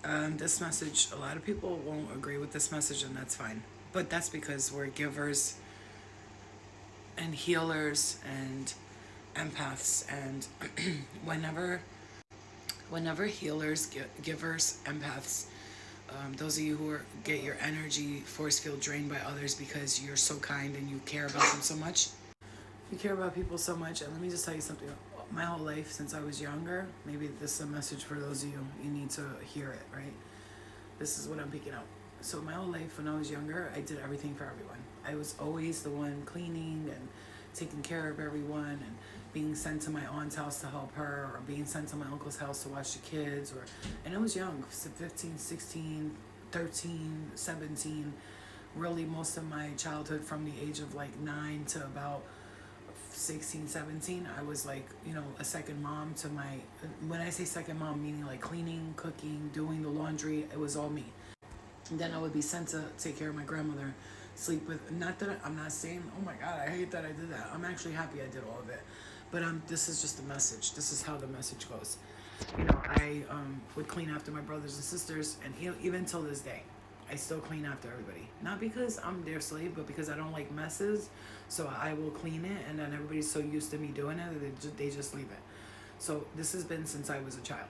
This message, a lot of people won't agree with this message, and that's fine. But that's because we're givers and healers and empaths, and whenever healers, givers, empaths, those of you who get your energy force field drained by others because you're so kind and you care about them so much. You care about people so much, and let me just tell you something. My whole life, since I was younger, maybe this is a message for those of you. You need to hear it, right? This is what I'm picking up. So my whole life, when I was younger, I did everything for everyone. I was always the one cleaning and taking care of everyone, and being sent to my aunt's house to help her, or being sent to my uncle's house to watch the kids. And I was young, 15, 16, 13, 17. Really, most of my childhood, from the age of like 9 to about 16, 17, I was like, a second mom to my, when I say second mom, meaning like cleaning, cooking, doing the laundry, it was all me. And then I would be sent to take care of my grandmother, sleep with, not that I'm not saying, oh my God, I hate that I did that. I'm actually happy I did all of it. But this is just the message. This is how the message goes. I would clean after my brothers and sisters, and even till this day, I still clean after everybody. Not because I'm their slave, but because I don't like messes. So I will clean it, and then everybody's so used to me doing it that they just leave it. So this has been since I was a child.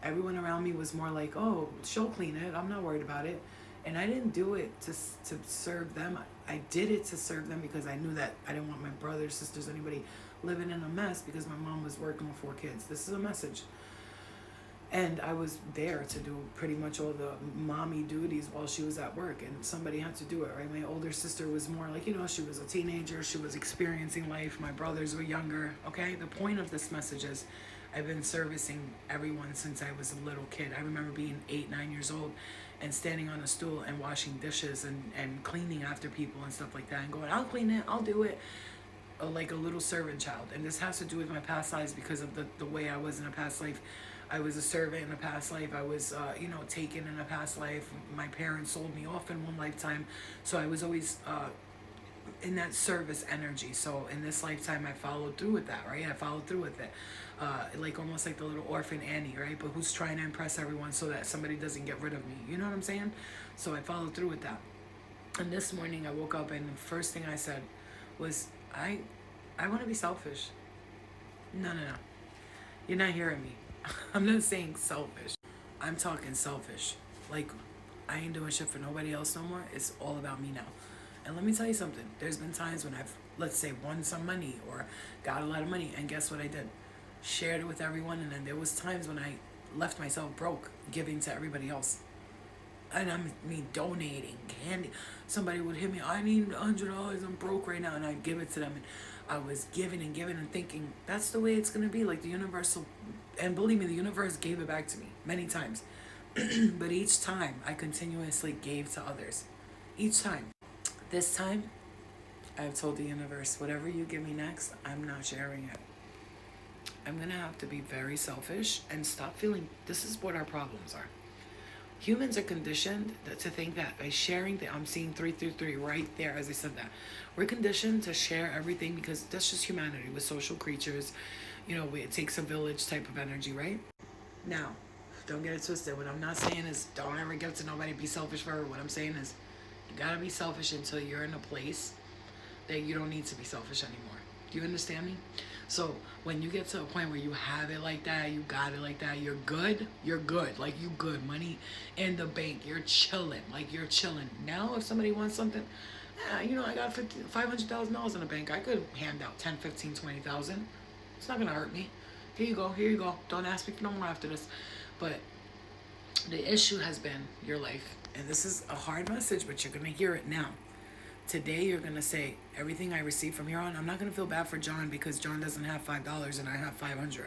Everyone around me was more like, oh, she'll clean it. I'm not worried about it. And I didn't do it to serve them. I did it to serve them because I knew that I didn't want my brothers, sisters, anybody living in a mess because my mom was working with 4 kids. This is a message. And I was there to do pretty much all the mommy duties while she was at work, and somebody had to do it, right? My older sister was more like, she was a teenager, she was experiencing life. My brothers were younger, okay? The point of this message is I've been servicing everyone since I was a little kid. I remember being 8, 9 years old and standing on a stool and washing dishes and cleaning after people and stuff like that, and going, I'll clean it, I'll do it. Like a little servant child. And this has to do with my past lives because of the way I was in a past life. I was a servant in a past life. I was, taken in a past life. My parents sold me off in one lifetime. So I was always in that service energy. So in this lifetime, I followed through with that, right? I followed through with it. Like almost like the little orphan Annie, right? But who's trying to impress everyone so that somebody doesn't get rid of me. You know what I'm saying? So I followed through with that. And this morning I woke up, and the first thing I said was, I want to be selfish. No, no, no. You're not hearing me. I'm not saying selfish. I'm talking selfish. Like, I ain't doing shit for nobody else no more. It's all about me now. And let me tell you something. There's been times when I've, let's say, won some money or got a lot of money, and guess what I did? Shared it with everyone, and then there was times when I left myself broke, giving to everybody else. And I mean donating candy. Somebody would hit me, I need $100, I'm broke right now, and I'd give it to them. And I was giving and giving and thinking that's the way it's gonna be. Like the universal, and believe me, the universe gave it back to me many times. But each time I continuously gave to others. Each time. This time, I've told the universe, whatever you give me next, I'm not sharing it. I'm gonna have to be very selfish and stop feeling this is what our problems are. Humans are conditioned to think that by sharing, that I'm seeing 333 right there as I said that. We're conditioned to share everything because that's just humanity. We're social creatures. It takes a village type of energy, right? Now, don't get it twisted. What I'm not saying is don't ever give to nobody, be selfish for her. What I'm saying is you gotta be selfish until you're in a place that you don't need to be selfish anymore. Do you understand me? So when you get to a point where you have it like that, you got it like that, you're good, like you good, money in the bank, you're chilling, like you're chilling. Now if somebody wants something, I got $500,000 in the bank, I could hand out 10, 15, 20,000. It's not gonna hurt me. Here you go. Don't ask me for no more after this. But the issue has been your life. And this is a hard message, but you're gonna hear it now. Today you're gonna say everything I receive from here on. I'm not gonna feel bad for John because John doesn't have $5 and I have 500.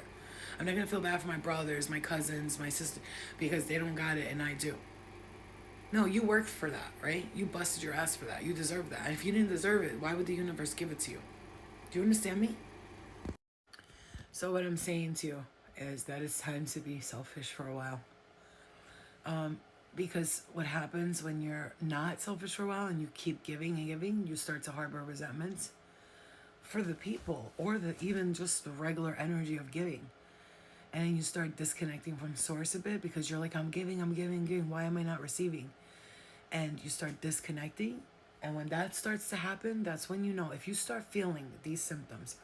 I'm not gonna feel bad for my brothers, my cousins, my sister because they don't got it and I do. No, you worked for that, right? You busted your ass for that. You deserve that. And if you didn't deserve it, why would the universe give it to you? Do you understand me? So what I'm saying to you is that it's time to be selfish for a while. Because what happens when you're not selfish for a while and you keep giving and giving, you start to harbor resentments for the people or even just the regular energy of giving. And then you start disconnecting from source a bit because you're like, I'm giving, I'm giving, giving. Why am I not receiving? And you start disconnecting. And when that starts to happen, that's when you know. If you start feeling these symptoms,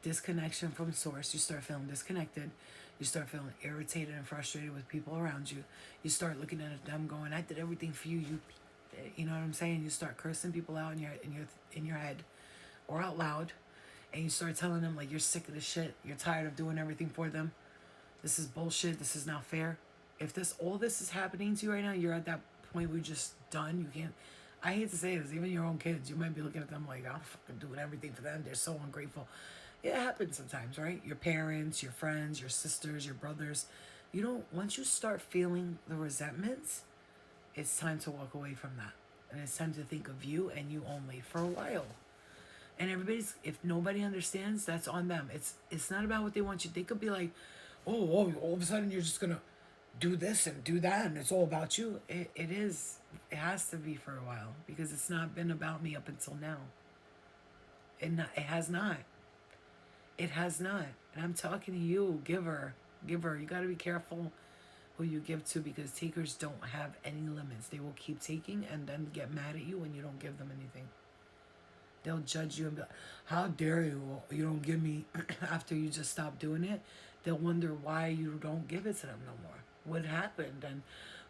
disconnection from source, you start feeling disconnected, you start feeling irritated and frustrated with people around you, you start looking at them going, I did everything for you, you know what I'm saying? You start cursing people out in your head or out loud, and you start telling them like you're sick of this shit, you're tired of doing everything for them. This is bullshit, this is not fair. If all this is happening to you right now, you're at that point where you're just done. You can't, I hate to say this, even your own kids, you might be looking at them like, I'm fucking doing everything for them. They're so ungrateful. It happens sometimes, right? Your parents, your friends, your sisters, your brothers. Once you start feeling the resentments, it's time to walk away from that. And it's time to think of you and you only for a while. And if nobody understands, that's on them. It's not about what they want you. They could be like, oh, all of a sudden you're just gonna do this and do that, and it's all about you. It is. It has to be for a while because it's not been about me up until now. It has not. It has not. And I'm talking to you, giver. You got to be careful who you give to because takers don't have any limits. They will keep taking and then get mad at you when you don't give them anything. They'll judge you and be like, how dare you? You don't give me after you just stop doing it. They'll wonder why you don't give it to them no more. What happened? And,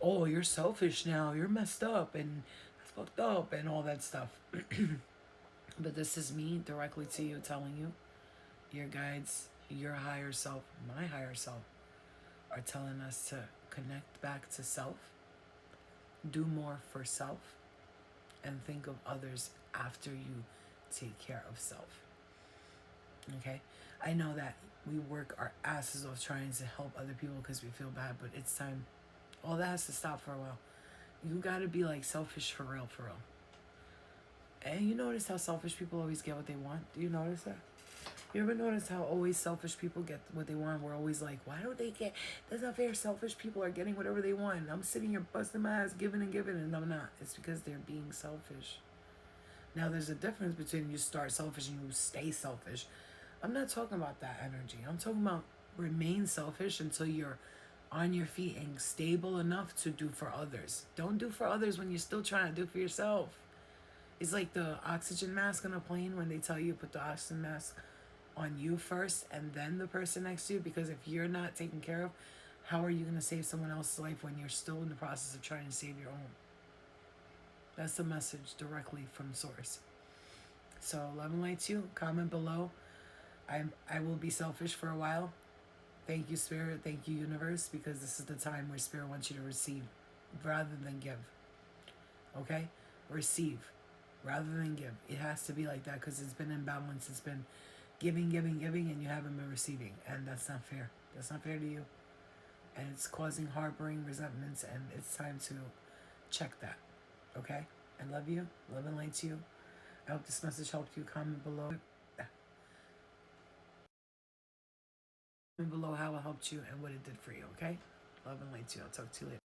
oh, you're selfish now. You're messed up and that's fucked up and all that stuff. But this is me directly to you telling you, your guides, your higher self, my higher self, are telling us to connect back to self, do more for self, and think of others after you take care of self. Okay? I know that we work our asses off trying to help other people because we feel bad, but it's time. All that has to stop for a while. You gotta be like selfish for real, for real. And you notice how selfish people always get what they want? Do you notice that? You ever notice how always selfish people get what they want? We're always like, why don't they get, that's not fair. Selfish people are getting whatever they want. And I'm sitting here busting my ass, giving, and I'm not. It's because they're being selfish. Now, there's a difference between you start selfish and you stay selfish. I'm not talking about that energy. I'm talking about remain selfish until you're on your feet and stable enough to do for others. Don't do for others when you're still trying to do for yourself. It's like the oxygen mask on a plane when they tell you put the oxygen mask on you first and then the person next to you, because if you're not taken care of, how are you going to save someone else's life when you're still in the process of trying to save your own? That's the message directly from source. So love and light to you. Comment below. I will be selfish for a while. Thank you, Spirit. Thank you, Universe, because this is the time where Spirit wants you to receive rather than give. Okay? Receive rather than give. It has to be like that because it's been imbalance. It's been giving, and you haven't been receiving. And that's not fair. That's not fair to you. And it's causing harboring, resentments, and it's time to check that. Okay? I love you. Love and light to you. I hope this message helped you. Comment below. Comment below how it helped you and what it did for you, okay? Love and light to you. I'll talk to you later.